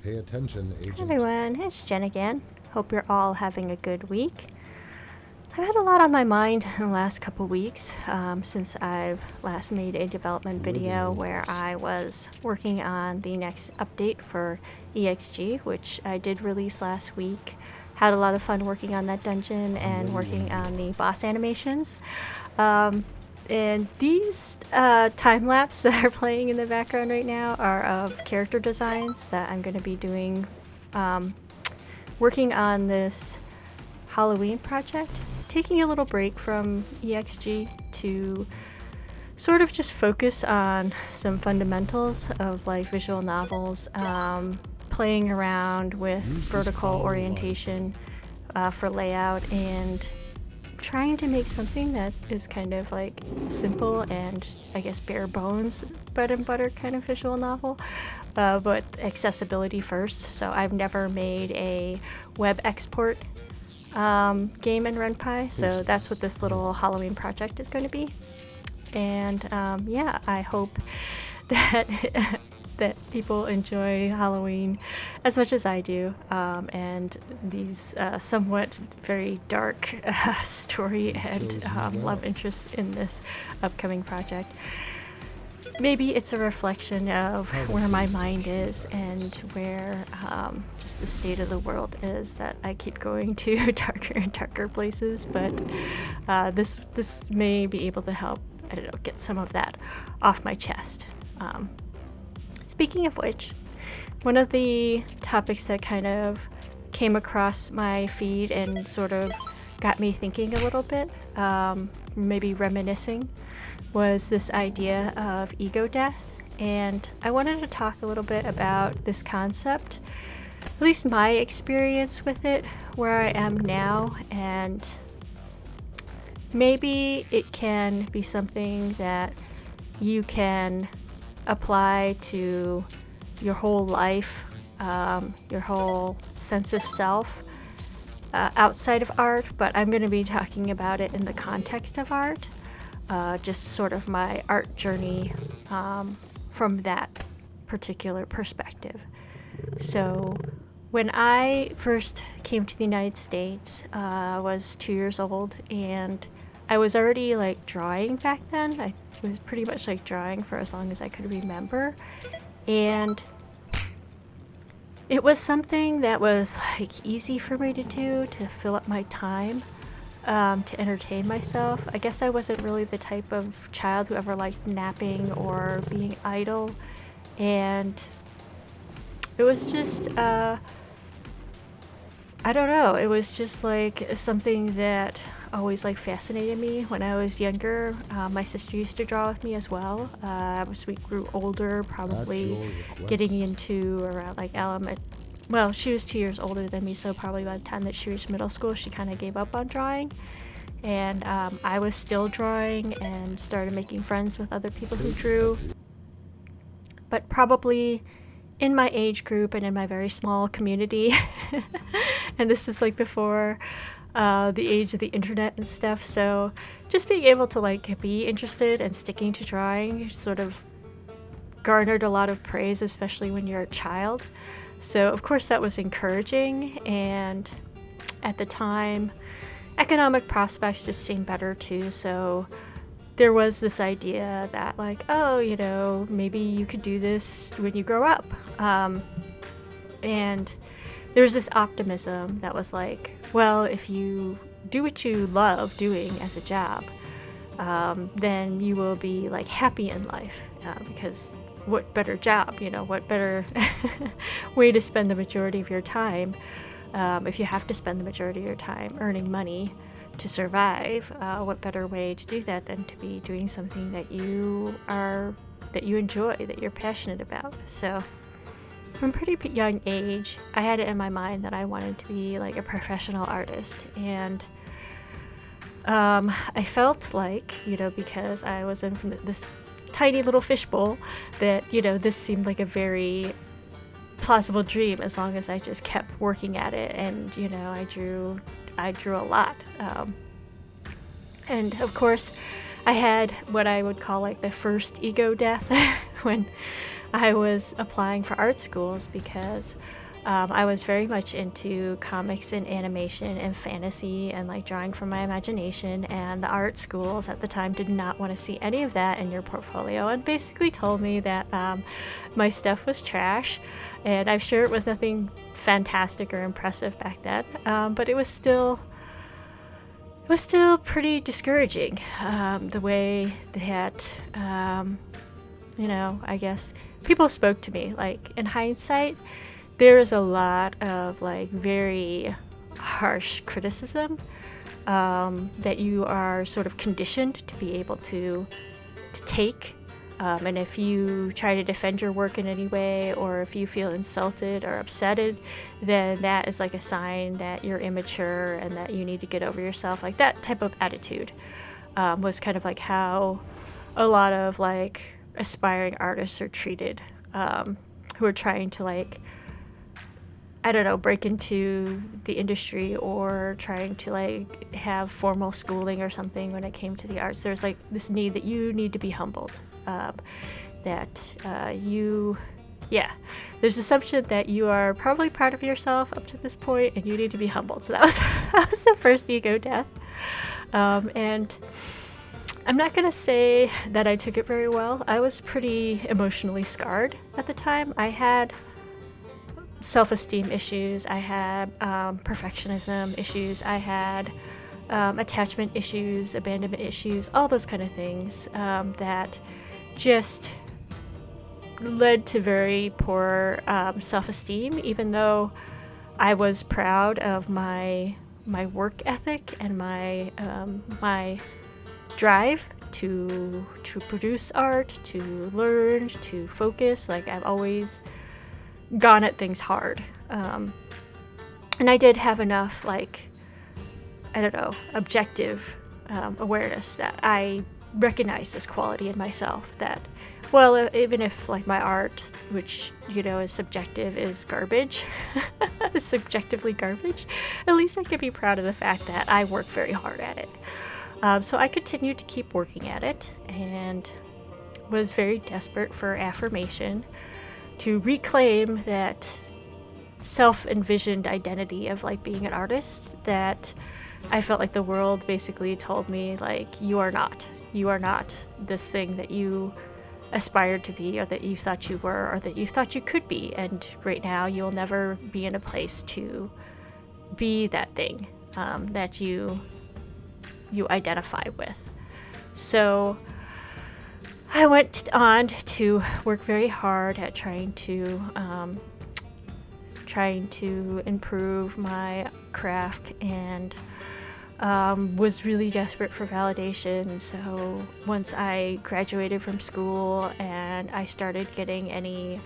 Pay attention, Hi agent. everyone, it's Jen again. Hope you're all having a good week. I've had a lot on my mind in the last couple weeks since I've last made a development video where I was working on the next update for EXG, which I did release last week. Had a lot of fun working on that dungeon and working on the boss animations. And these time lapse that are playing in the background right now are of character designs that I'm going to be doing, working on this Halloween project. Taking a little break from EXG to sort of just focus on some fundamentals of like visual novels, playing around with vertical orientation for layout, and trying to make something that is kind of like simple and I guess bare bones bread and butter kind of visual novel, but accessibility first. So I've never made a web export game in RenPy, so that's what this little Halloween project is going to be. And yeah, I hope that that people enjoy Halloween as much as I do, and these somewhat very dark story and love interests in this upcoming project. Maybe it's a reflection of where my mind is and where just the state of the world is, that I keep going to darker and darker places, but this may be able to help, I don't know, get some of that off my chest. Speaking of which, one of the topics that kind of came across my feed and sort of got me thinking a little bit, maybe reminiscing, was this idea of ego death. And I wanted to talk a little bit about this concept, at least my experience with it, where I am now, and maybe it can be something that you can apply to your whole life, your whole sense of self outside of art, but I'm going to be talking about it in the context of art, just sort of my art journey from that particular perspective. So when I first came to the United States, I was 2 years old, and I was already like drawing back then. I was pretty much like drawing for as long as I could remember, and it was something that was like easy for me to do to fill up my time, to entertain myself. I guess I wasn't really the type of child who ever liked napping or being idle, and it was just I don't know, it was just like something that always like fascinated me. When I was younger, my sister used to draw with me as well. As we grew older, probably getting into around like well, she was 2 years older than me, so probably by the time that she reached middle school, she kind of gave up on drawing. And I was still drawing and started making friends with other people who drew. But probably in my age group and in my very small community, and this is like before the age of the internet and stuff, so just being able to like be interested and sticking to drawing sort of garnered a lot of praise, especially when you're a child. So of course that was encouraging, and at the time economic prospects just seemed better too, so there was this idea that like, oh, you know, maybe you could do this when you grow up. And there was this optimism that was like, well, if you do what you love doing as a job, then you will be like happy in life, because what better job, you know, what better way to spend the majority of your time, if you have to spend the majority of your time earning money to survive, what better way to do that than to be doing something that you enjoy, that you're passionate about. So from a pretty young age, I had it in my mind that I wanted to be like a professional artist, and I felt like, you know, because I was in this tiny little fishbowl, that, you know, this seemed like a very plausible dream as long as I just kept working at it. And, you know, I drew a lot. And of course, I had what I would call like the first ego death when I was applying for art schools because I was very much into comics and animation and fantasy and like drawing from my imagination, and the art schools at the time did not want to see any of that in your portfolio and basically told me that my stuff was trash. And I'm sure it was nothing fantastic or impressive back then, but it was still pretty discouraging, the way that I guess people spoke to me. Like, in hindsight, there is a lot of like very harsh criticism that you are sort of conditioned to be able to take. And if you try to defend your work in any way, or if you feel insulted or upsetted, then that is like a sign that you're immature and that you need to get over yourself. Like, that type of attitude was kind of like how a lot of like aspiring artists are treated, who are trying to like, I don't know, break into the industry or trying to like have formal schooling or something. When it came to the arts, there's like this need that you need to be humbled. There's assumption that you are probably proud of yourself up to this point and you need to be humbled. So that was the first ego death. And I'm not gonna say that I took it very well. I was pretty emotionally scarred at the time. I had self-esteem issues. I had perfectionism issues. I had attachment issues, abandonment issues, all those kind of things that just led to very poor self-esteem, even though I was proud of my work ethic and my drive to produce art, to learn, to focus. Like, I've always gone at things hard, and I did have enough, like, I don't know, objective awareness that I recognize this quality in myself, that, well, even if like my art, which is subjective, is garbage, is subjectively garbage, at least I can be proud of the fact that I work very hard at it. So I continued to keep working at it and was very desperate for affirmation, to reclaim that self-envisioned identity of like being an artist that I felt like the world basically told me, like, you are not this thing that you aspired to be, or that you thought you were, or that you thought you could be, and right now you'll never be in a place to be that thing that you identify with. So I went on to work very hard at trying to improve my craft, and was really desperate for validation. So once I graduated from school and I started getting any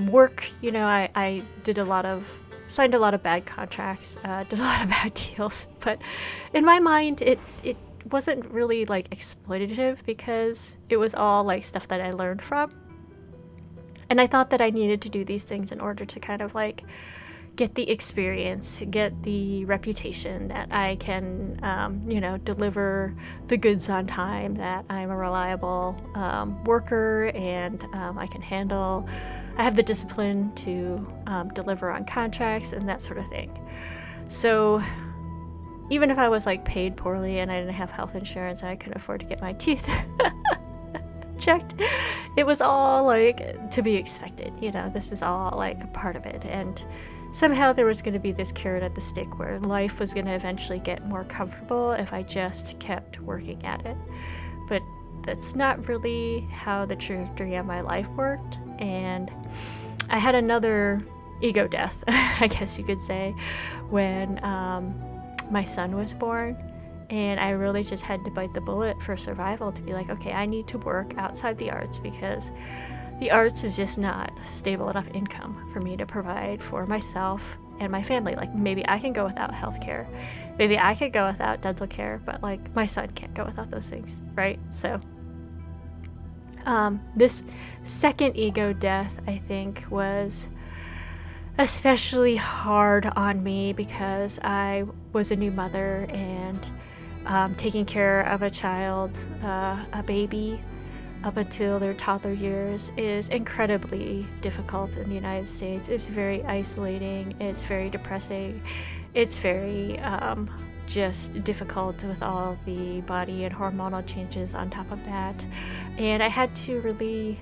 work, I signed a lot of bad contracts, did a lot of bad deals, but in my mind it wasn't really like exploitative, because it was all like stuff that I learned from. And I thought that I needed to do these things in order to kind of like get the experience, get the reputation that I can, deliver the goods on time, that I'm a reliable worker, and I have the discipline to deliver on contracts and that sort of thing. So even if I was like paid poorly and I didn't have health insurance and I couldn't afford to get my teeth checked, it was all like to be expected. This is all like a part of it. And somehow there was going to be this carrot at the stick where life was going to eventually get more comfortable if I just kept working at it. But that's not really how the trajectory of my life worked. And I had another ego death, I guess you could say, when my son was born. And I really just had to bite the bullet for survival, to be like, okay, I need to work outside the arts, because the arts is just not stable enough income for me to provide for myself and my family. Like, maybe I can go without healthcare, maybe I could go without dental care, but like my son can't go without those things, right? So this second ego death, I think, was especially hard on me because I was a new mother and taking care of a child, a baby, up until their toddler years is incredibly difficult in the United States. It's very isolating, it's very depressing, it's very just difficult with all the body and hormonal changes on top of that. And I had to really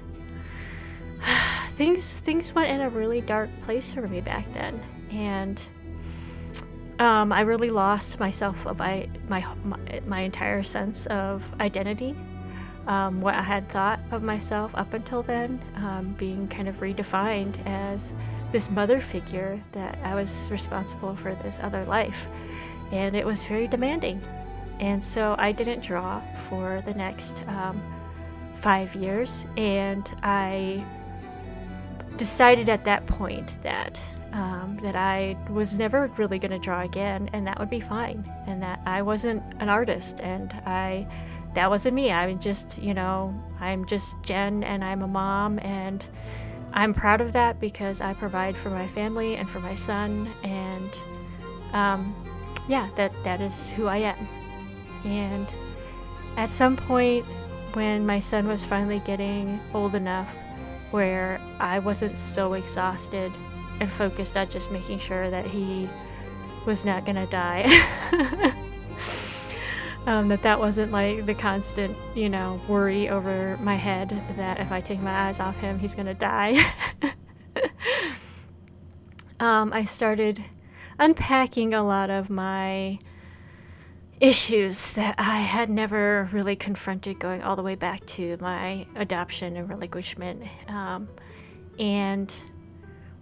things went in a really dark place for me back then, and I really lost myself of my entire sense of identity. What I had thought of myself up until then, being kind of redefined as this mother figure, that I was responsible for this other life, and it was very demanding. And so I didn't draw for the next 5 years, and I decided at that point that I was never really going to draw again, and that would be fine, and that I wasn't an artist, and that wasn't me. I'm just Jen, and I'm a mom, and I'm proud of that because I provide for my family and for my son, and that is who I am. And at some point when my son was finally getting old enough where I wasn't so exhausted and focused on just making sure that he was not gonna die, that wasn't like the constant, worry over my head that if I take my eyes off him, he's gonna die. I started unpacking a lot of my issues that I had never really confronted, going all the way back to my adoption and relinquishment. And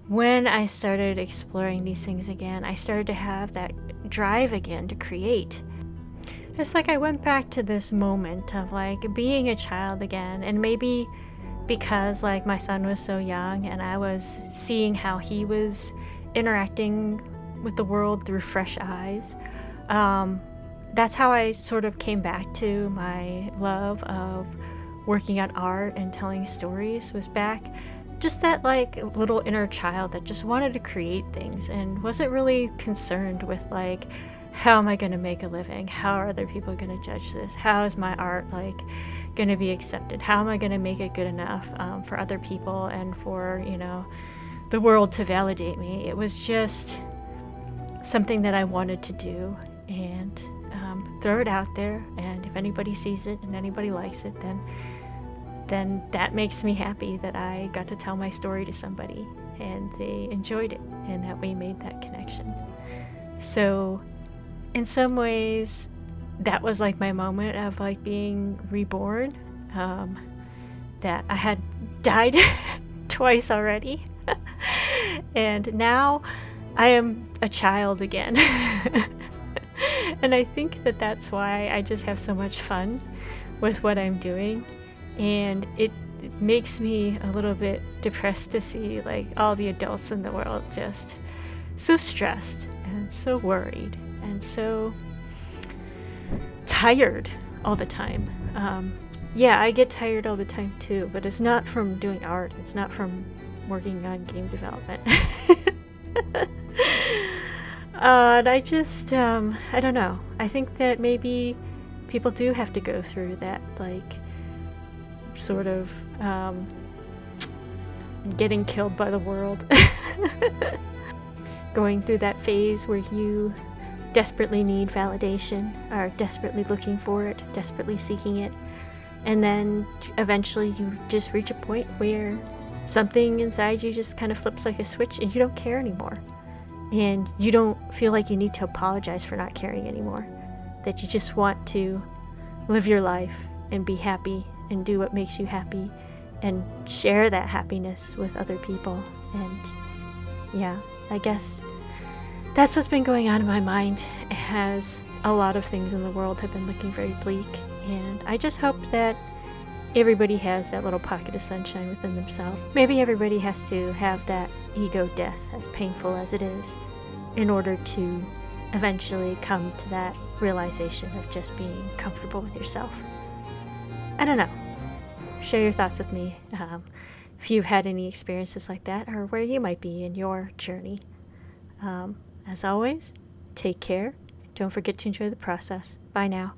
when I started exploring these things again, I started to have that drive again to create. It's like I went back to this moment of like being a child again, and maybe because like my son was so young and I was seeing how he was interacting with the world through fresh eyes, that's how I sort of came back to my love of working on art and telling stories. Was back just that like little inner child that just wanted to create things and wasn't really concerned with like, how am I going to make a living? How are other people going to judge this? How is my art like going to be accepted? How am I going to make it good enough for other people and for, the world to validate me? It was just something that I wanted to do and throw it out there. And if anybody sees it and anybody likes it, then that makes me happy that I got to tell my story to somebody and they enjoyed it, and that we made that connection. So in some ways, that was like my moment of like being reborn, that I had died twice already. And now I am a child again. And I think that that's why I just have so much fun with what I'm doing. And it makes me a little bit depressed to see like all the adults in the world just so stressed and so worried and so tired all the time. I get tired all the time too, but it's not from doing art. It's not from working on game development. And I just, I don't know. I think that maybe people do have to go through that, like, sort of getting killed by the world. Going through that phase where you desperately need validation, are desperately looking for it, desperately seeking it, and then eventually you just reach a point where something inside you just kind of flips like a switch and you don't care anymore. And you don't feel like you need to apologize for not caring anymore. That you just want to live your life and be happy and do what makes you happy and share that happiness with other people. And yeah, I guess that's what's been going on in my mind, as a lot of things in the world have been looking very bleak. And I just hope that everybody has that little pocket of sunshine within themselves. Maybe everybody has to have that ego death, as painful as it is, in order to eventually come to that realization of just being comfortable with yourself. I don't know. Share your thoughts with me if you've had any experiences like that, or where you might be in your journey. As always, take care. Don't forget to enjoy the process. Bye now.